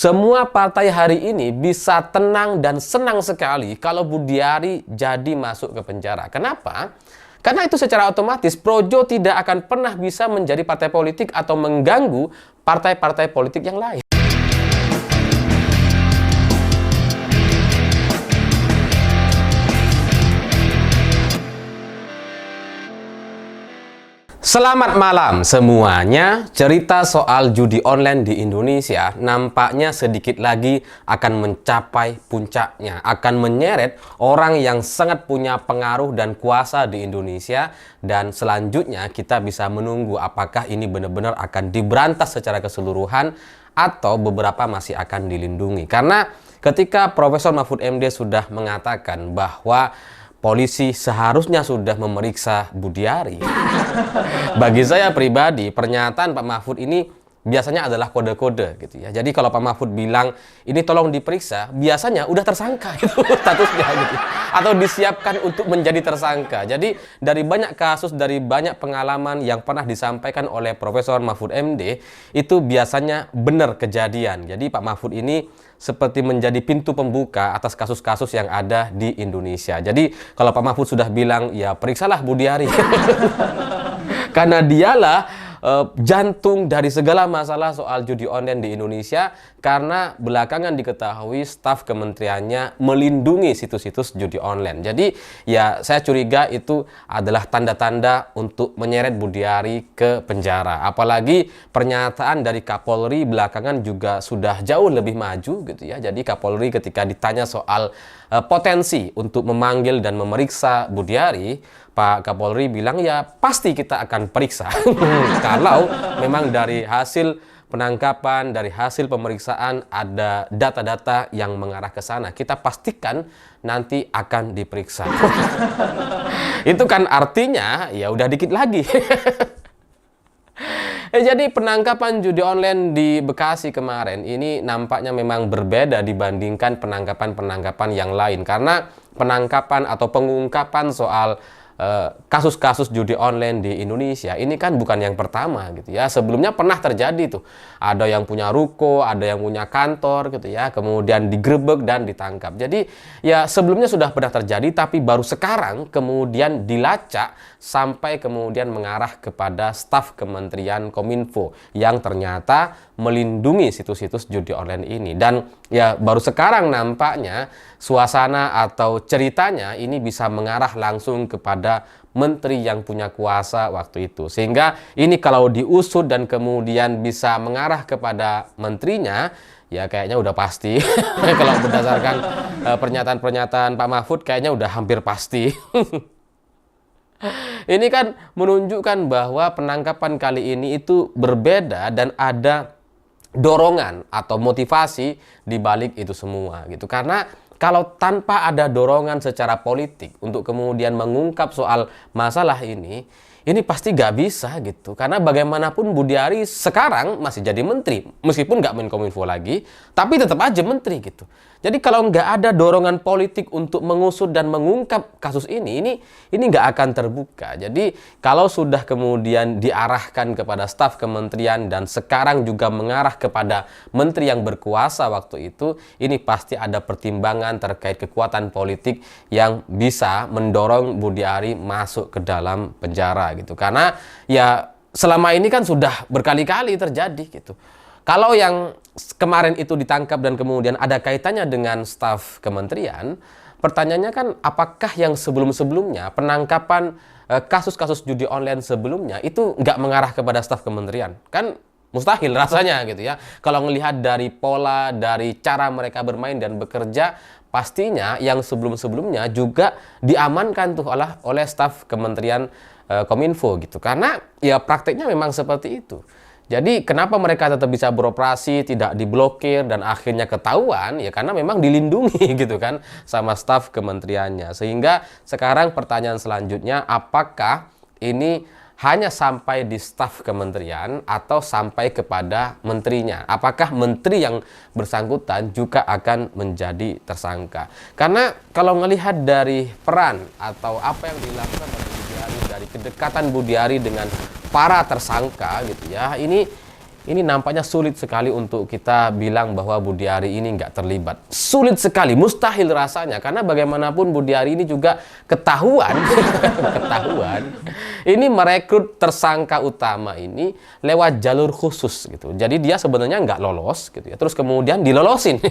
Semua partai hari ini bisa tenang dan senang sekali kalau Budiari jadi masuk ke penjara. Kenapa? Karena itu secara otomatis Projo tidak akan pernah bisa menjadi partai politik atau mengganggu partai-partai politik yang lain. Selamat malam semuanya. Cerita soal judi online di Indonesia nampaknya sedikit lagi akan mencapai puncaknya, akan menyeret orang yang sangat punya pengaruh dan kuasa di Indonesia, dan selanjutnya kita bisa menunggu apakah ini benar-benar akan diberantas secara keseluruhan atau beberapa masih akan dilindungi. Karena ketika Profesor Mahfud MD sudah mengatakan bahwa polisi seharusnya sudah memeriksa Budiari. Bagi saya pribadi, pernyataan Pak Mahfud ini biasanya adalah kode-kode gitu ya. Jadi kalau Pak Mahfud bilang ini tolong diperiksa, biasanya udah tersangka gitu statusnya gitu. Atau disiapkan untuk menjadi tersangka. Jadi dari banyak kasus, dari banyak pengalaman yang pernah disampaikan oleh Profesor Mahfud MD, itu biasanya benar kejadian. Jadi Pak Mahfud ini seperti menjadi pintu pembuka atas kasus-kasus yang ada di Indonesia. Jadi kalau Pak Mahfud sudah bilang, ya periksalah Budiari. Karena dialah jantung dari segala masalah soal judi online di Indonesia, karena belakangan diketahui staf kementeriannya melindungi situs-situs judi online. Jadi ya saya curiga itu adalah tanda-tanda untuk menyeret Budiari ke penjara. Apalagi pernyataan dari Kapolri belakangan juga sudah jauh lebih maju gitu ya. Jadi Kapolri ketika ditanya soal potensi untuk memanggil dan memeriksa Budiari, Pak Kapolri bilang ya pasti kita akan periksa. Kalau memang dari hasil penangkapan, dari hasil pemeriksaan ada data-data yang mengarah ke sana, kita pastikan nanti akan diperiksa. Itu kan artinya ya udah dikit lagi. Jadi penangkapan judi online di Bekasi kemarin ini nampaknya memang berbeda dibandingkan penangkapan-penangkapan yang lain. Karena penangkapan atau pengungkapan soal kasus-kasus judi online di Indonesia ini kan bukan yang pertama gitu ya. Sebelumnya pernah terjadi tuh, ada yang punya ruko, ada yang punya kantor gitu ya, kemudian digerebek dan ditangkap. Jadi ya sebelumnya sudah pernah terjadi, tapi baru sekarang kemudian dilacak sampai kemudian mengarah kepada staf Kementerian Kominfo yang ternyata melindungi situs-situs judi online ini. Dan ya baru sekarang nampaknya suasana atau ceritanya ini bisa mengarah langsung kepada menteri yang punya kuasa waktu itu. Sehingga ini kalau diusut dan kemudian bisa mengarah kepada menterinya, ya kayaknya udah pasti. Kalau berdasarkan pernyataan-pernyataan Pak Mahfud kayaknya udah hampir pasti. Ini kan menunjukkan bahwa penangkapan kali ini itu berbeda dan ada dorongan atau motivasi di balik itu semua gitu. Karena kalau tanpa ada dorongan secara politik untuk kemudian mengungkap soal masalah ini pasti nggak bisa gitu. Karena bagaimanapun Budiari sekarang masih jadi menteri, meskipun nggak Menkominfo lagi, tapi tetap aja menteri gitu. Jadi kalau nggak ada dorongan politik untuk mengusut dan mengungkap kasus ini nggak akan terbuka. Jadi kalau sudah kemudian diarahkan kepada staf kementerian dan sekarang juga mengarah kepada menteri yang berkuasa waktu itu, ini pasti ada pertimbangan terkait kekuatan politik yang bisa mendorong Budiari masuk ke dalam penjara gitu. Karena ya selama ini kan sudah berkali-kali terjadi gitu. Kalau yang kemarin itu ditangkap dan kemudian ada kaitannya dengan staf kementerian, pertanyaannya kan apakah yang sebelum-sebelumnya penangkapan kasus-kasus judi online sebelumnya itu nggak mengarah kepada staf kementerian? Kan mustahil rasanya gitu ya. Kalau melihat dari pola, dari cara mereka bermain dan bekerja, pastinya yang sebelum-sebelumnya juga diamankan tuh oleh staf Kementerian Kominfo gitu. Karena ya prakteknya memang seperti itu. Jadi kenapa mereka tetap bisa beroperasi, tidak diblokir dan akhirnya ketahuan, ya karena memang dilindungi gitu kan sama staf kementeriannya. Sehingga sekarang pertanyaan selanjutnya, apakah ini hanya sampai di staf kementerian atau sampai kepada menterinya? Apakah menteri yang bersangkutan juga akan menjadi tersangka? Karena kalau melihat dari peran atau apa yang dilakukan oleh Budiari, dari kedekatan Budiari dengan para tersangka gitu ya, ini ini nampaknya sulit sekali untuk kita bilang bahwa Budiari ini nggak terlibat. Sulit sekali, mustahil rasanya. Karena bagaimanapun Budiari ini juga ketahuan, ketahuan, ini merekrut tersangka utama ini lewat jalur khusus gitu. Jadi dia sebenarnya nggak lolos gitu ya. Terus kemudian dilolosin.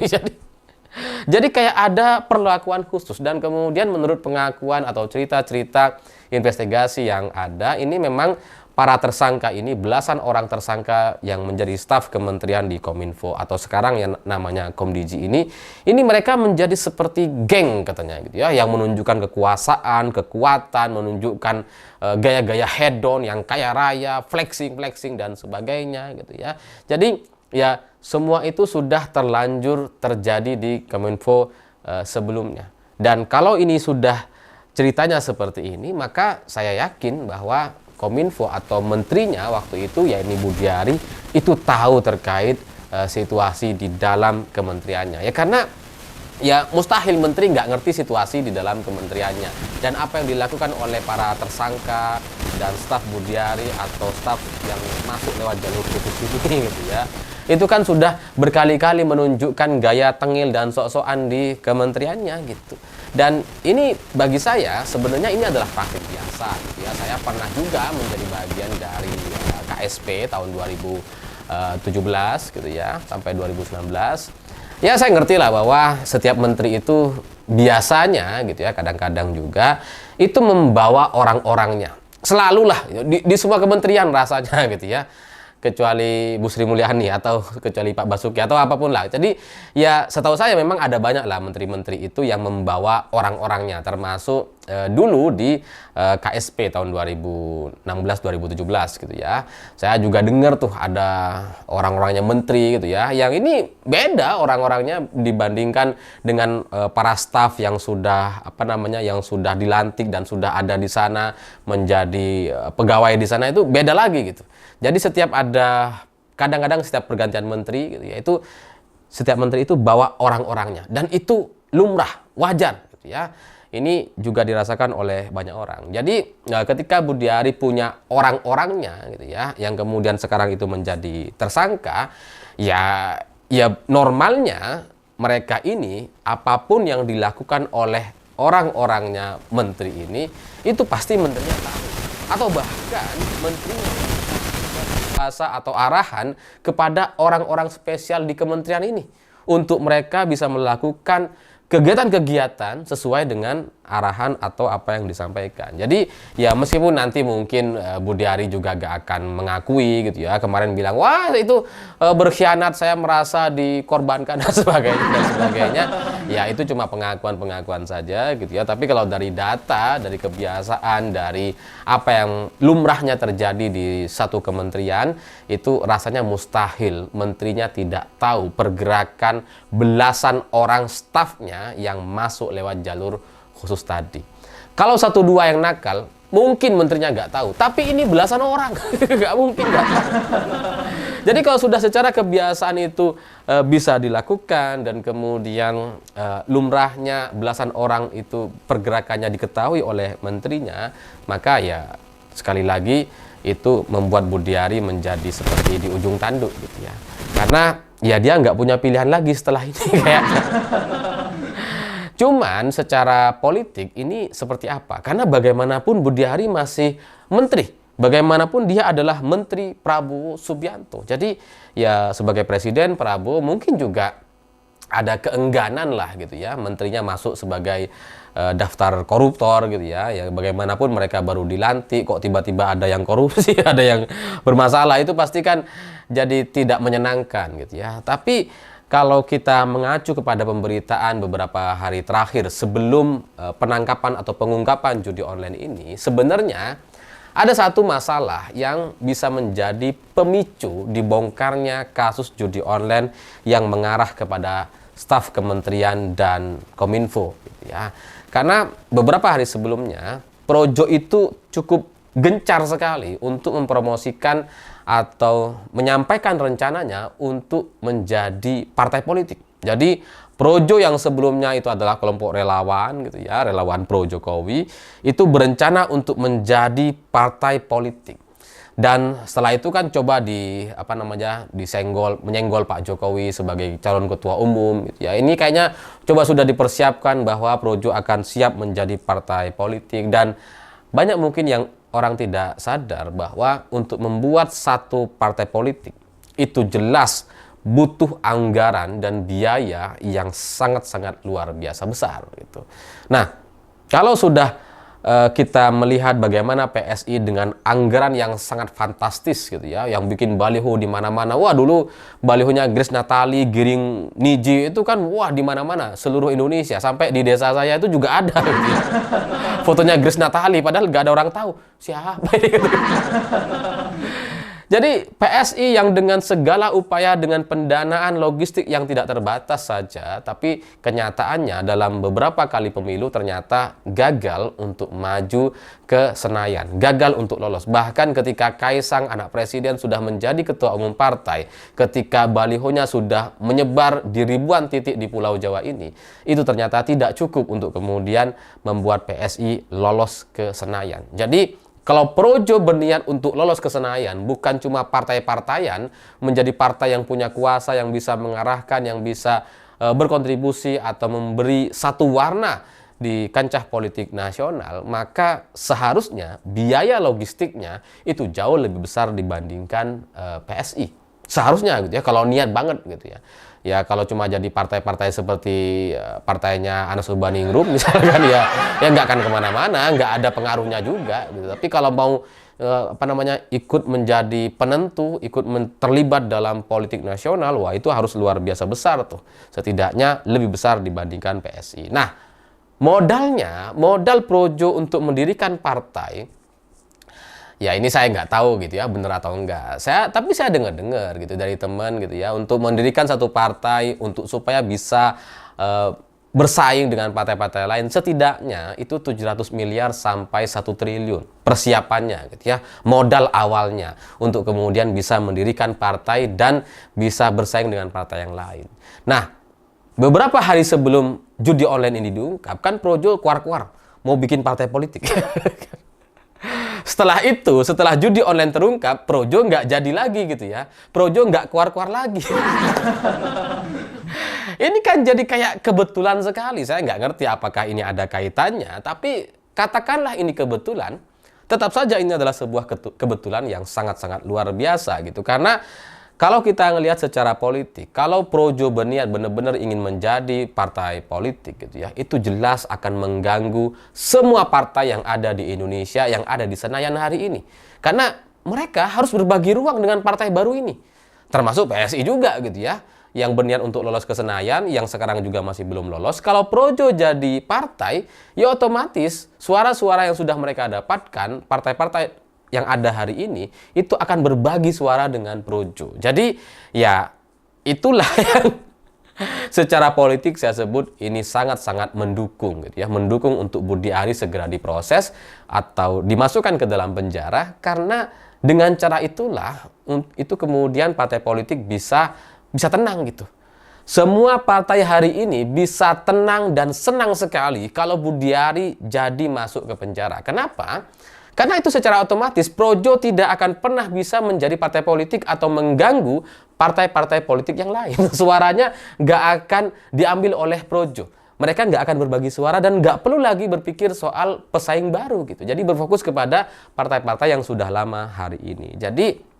Jadi kayak ada perlakuan khusus. Dan kemudian menurut pengakuan atau cerita-cerita investigasi yang ada, ini memang para tersangka ini, belasan orang tersangka yang menjadi staf kementerian di Kominfo atau sekarang yang namanya Komdiji ini mereka menjadi seperti geng katanya gitu ya, yang menunjukkan kekuasaan, kekuatan, menunjukkan gaya-gaya hedon yang kaya raya, flexing dan sebagainya gitu ya. Jadi ya semua itu sudah terlanjur terjadi di Kominfo sebelumnya. Dan kalau ini sudah ceritanya seperti ini, maka saya yakin bahwa Kominfo atau menterinya waktu itu, yakni Budiari, itu tahu terkait situasi di dalam kementeriannya. Ya karena ya mustahil menteri nggak ngerti situasi di dalam kementeriannya. Dan apa yang dilakukan oleh para tersangka dan staf Budiari atau staf yang masuk lewat jalur khusus ini gitu ya, itu kan sudah berkali-kali menunjukkan gaya tengil dan sok-sokan di kementeriannya gitu. Dan ini bagi saya sebenarnya ini adalah praktik biasa gitu ya. Saya pernah juga menjadi bagian dari KSP tahun 2017 gitu ya sampai 2019. Ya saya ngerti lah bahwa setiap menteri itu biasanya gitu ya, kadang-kadang juga itu membawa orang-orangnya. Selalulah di semua kementerian rasanya gitu ya. Kecuali Bu Sri Mulyani atau kecuali Pak Basuki atau apapun lah. Jadi ya setahu saya memang ada banyak lah menteri-menteri itu yang membawa orang-orangnya, termasuk dulu di KSP tahun 2016-2017 gitu ya. Saya juga dengar tuh ada orang-orangnya menteri gitu ya, yang ini beda orang-orangnya dibandingkan dengan para staf yang sudah yang sudah dilantik dan sudah ada di sana menjadi pegawai di sana, itu beda lagi gitu. Jadi kadang-kadang setiap pergantian menteri gitu ya, itu setiap menteri itu bawa orang-orangnya, dan itu lumrah, wajar gitu ya. Ini juga dirasakan oleh banyak orang. Jadi ketika Budiari punya orang-orangnya gitu ya, yang kemudian sekarang itu menjadi tersangka, ya normalnya mereka ini apapun yang dilakukan oleh orang-orangnya menteri ini, itu pasti menterinya tahu, atau bahkan menterinya atau arahan kepada orang-orang spesial di kementerian ini untuk mereka bisa melakukan kegiatan-kegiatan sesuai dengan arahan atau apa yang disampaikan. Jadi ya meskipun nanti mungkin Budiari juga gak akan mengakui gitu ya, kemarin bilang wah itu berkhianat, saya merasa dikorbankan dan sebagainya, ya itu cuma pengakuan saja gitu ya. Tapi kalau dari data, dari kebiasaan, dari apa yang lumrahnya terjadi di satu kementerian, itu rasanya mustahil menterinya tidak tahu pergerakan belasan orang stafnya yang masuk lewat jalur khusus tadi. Kalau 1-2 yang nakal, mungkin menterinya nggak tahu. Tapi ini belasan orang, nggak mungkin nggak tahu. Jadi kalau sudah secara kebiasaan itu bisa dilakukan, dan kemudian lumrahnya belasan orang itu pergerakannya diketahui oleh menterinya, maka ya sekali lagi itu membuat Budiari menjadi seperti di ujung tanduk gitu ya. Karena ya dia nggak punya pilihan lagi setelah ini kayaknya. Cuman secara politik ini seperti apa? Karena bagaimanapun Budiari masih menteri. Bagaimanapun dia adalah menteri Prabowo Subianto. Jadi ya sebagai presiden Prabowo mungkin juga ada keengganan lah gitu ya, menterinya masuk sebagai daftar koruptor gitu ya. Ya bagaimanapun mereka baru dilantik, kok tiba-tiba ada yang korupsi, ada yang bermasalah, itu pasti kan jadi tidak menyenangkan gitu ya. Tapi kalau kita mengacu kepada pemberitaan beberapa hari terakhir sebelum penangkapan atau pengungkapan judi online ini, sebenarnya ada satu masalah yang bisa menjadi pemicu dibongkarnya kasus judi online yang mengarah kepada staf kementerian dan Kominfo gitu ya. Karena beberapa hari sebelumnya Projo itu cukup gencar sekali untuk mempromosikan atau menyampaikan rencananya untuk menjadi partai politik. Jadi Projo yang sebelumnya itu adalah kelompok relawan gitu ya, relawan pro Jokowi, itu berencana untuk menjadi partai politik. Dan setelah itu kan coba menyenggol Pak Jokowi sebagai calon ketua umum gitu ya. Ini kayaknya coba sudah dipersiapkan bahwa Projo akan siap menjadi partai politik, dan banyak mungkin yang orang tidak sadar bahwa untuk membuat satu partai politik itu jelas butuh anggaran dan biaya yang sangat-sangat luar biasa besar gitu. Nah, kalau sudah kita melihat bagaimana PSI dengan anggaran yang sangat fantastis gitu ya, yang bikin baliho di mana-mana. Wah, dulu balihonya Grace Natali, Giring Niji itu kan wah di mana-mana, seluruh Indonesia, sampai di desa saya itu juga ada gitu ya. Fotonya Grace Natali, padahal gak ada orang tahu siapa ini gitu. Jadi PSI yang dengan segala upaya, dengan pendanaan logistik yang tidak terbatas saja, tapi kenyataannya dalam beberapa kali pemilu ternyata gagal untuk maju ke Senayan, gagal untuk lolos. Bahkan ketika Kaisang anak presiden sudah menjadi ketua umum partai, ketika balihonya sudah menyebar di ribuan titik di Pulau Jawa ini, itu ternyata tidak cukup untuk kemudian membuat PSI lolos ke Senayan. Jadi kalau Projo berniat untuk lolos ke Senayan, bukan cuma partai-partaian, menjadi partai yang punya kuasa, yang bisa mengarahkan, yang bisa berkontribusi atau memberi satu warna di kancah politik nasional, maka seharusnya biaya logistiknya itu jauh lebih besar dibandingkan PSI. Seharusnya gitu ya, kalau niat banget gitu ya. Ya kalau cuma jadi partai-partai seperti partainya Anas Urbaningrum misalkan ya nggak akan kemana-mana, nggak ada pengaruhnya juga gitu. Tapi kalau mau ikut menjadi penentu, ikut terlibat dalam politik nasional, wah itu harus luar biasa besar tuh, setidaknya lebih besar dibandingkan PSI. Nah, modal Projo untuk mendirikan partai, ya ini saya nggak tahu gitu ya benar atau enggak. Tapi saya dengar gitu dari teman gitu ya, untuk mendirikan satu partai untuk supaya bisa bersaing dengan partai-partai lain, setidaknya itu 700 miliar sampai 1 triliun persiapannya gitu ya, modal awalnya untuk kemudian bisa mendirikan partai dan bisa bersaing dengan partai yang lain. Nah, beberapa hari sebelum judi online ini diungkap, kan Projo keluar-keluar mau bikin partai politik. Setelah judi online terungkap, Projo nggak jadi lagi gitu ya. Projo nggak keluar-keluar lagi. Ini kan jadi kayak kebetulan sekali. Saya nggak ngerti apakah ini ada kaitannya, tapi katakanlah ini kebetulan, tetap saja ini adalah sebuah kebetulan yang sangat-sangat luar biasa gitu. Karena kalau kita ngelihat secara politik, kalau Projo berniat benar-benar ingin menjadi partai politik gitu ya, itu jelas akan mengganggu semua partai yang ada di Indonesia, yang ada di Senayan hari ini. Karena mereka harus berbagi ruang dengan partai baru ini. Termasuk PSI juga gitu ya, yang berniat untuk lolos ke Senayan, yang sekarang juga masih belum lolos. Kalau Projo jadi partai, ya otomatis suara-suara yang sudah mereka dapatkan, partai-partai yang ada hari ini itu akan berbagi suara dengan Projo. Jadi ya itulah yang secara politik saya sebut ini sangat-sangat mendukung gitu ya, mendukung untuk Budi Ari segera diproses atau dimasukkan ke dalam penjara, karena dengan cara itulah itu kemudian partai politik bisa tenang gitu. Semua partai hari ini bisa tenang dan senang sekali kalau Budi Ari jadi masuk ke penjara. Kenapa? Karena itu secara otomatis Projo tidak akan pernah bisa menjadi partai politik atau mengganggu partai-partai politik yang lain. Suaranya nggak akan diambil oleh Projo. Mereka nggak akan berbagi suara dan nggak perlu lagi berpikir soal pesaing baru gitu. Jadi berfokus kepada partai-partai yang sudah lama hari ini. Jadi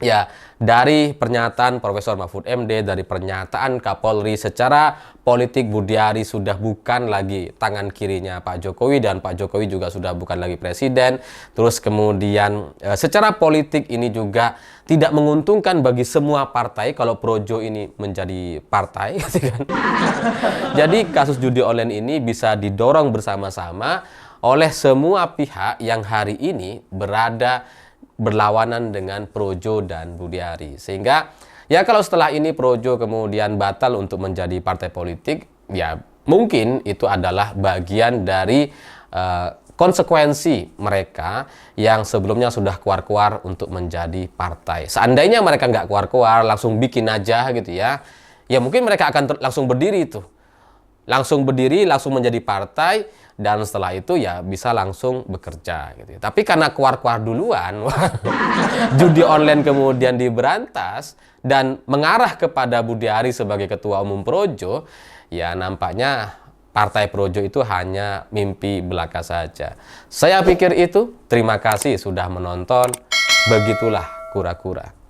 ya, dari pernyataan Profesor Mahfud MD, dari pernyataan Kapolri, secara politik Budi Ari sudah bukan lagi tangan kirinya Pak Jokowi, dan Pak Jokowi juga sudah bukan lagi presiden. Terus kemudian secara politik ini juga tidak menguntungkan bagi semua partai kalau Projo ini menjadi partai. Jadi kasus judi online ini bisa didorong bersama-sama oleh semua pihak yang hari ini berlawanan dengan Projo dan Budi Ari. Sehingga ya kalau setelah ini Projo kemudian batal untuk menjadi partai politik, ya mungkin itu adalah bagian dari konsekuensi mereka yang sebelumnya sudah keluar-keluar untuk menjadi partai. Seandainya mereka nggak keluar-keluar, langsung bikin aja gitu ya, ya mungkin mereka akan langsung berdiri itu. langsung berdiri, langsung menjadi partai, dan setelah itu ya bisa langsung bekerja gitu. Tapi karena keluar-keluar duluan, judi online kemudian diberantas dan mengarah kepada Budi Ari sebagai ketua umum Projo, ya nampaknya Partai Projo itu hanya mimpi belaka saja. Saya pikir itu. Terima kasih sudah menonton. Begitulah kura-kura.